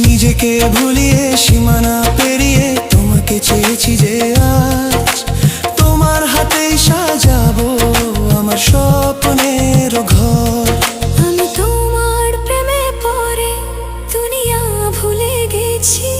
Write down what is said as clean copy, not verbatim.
নিজেকে ভুলিয়ে সীমানা পেরিয়ে তোমাকে চেয়েছি যে আজ তোমার হাতেই সাজাবো আমার স্বপ্নের ঘর। আমি তোমার প্রেমে পড়ে দুনিয়া ভুলে গেছি।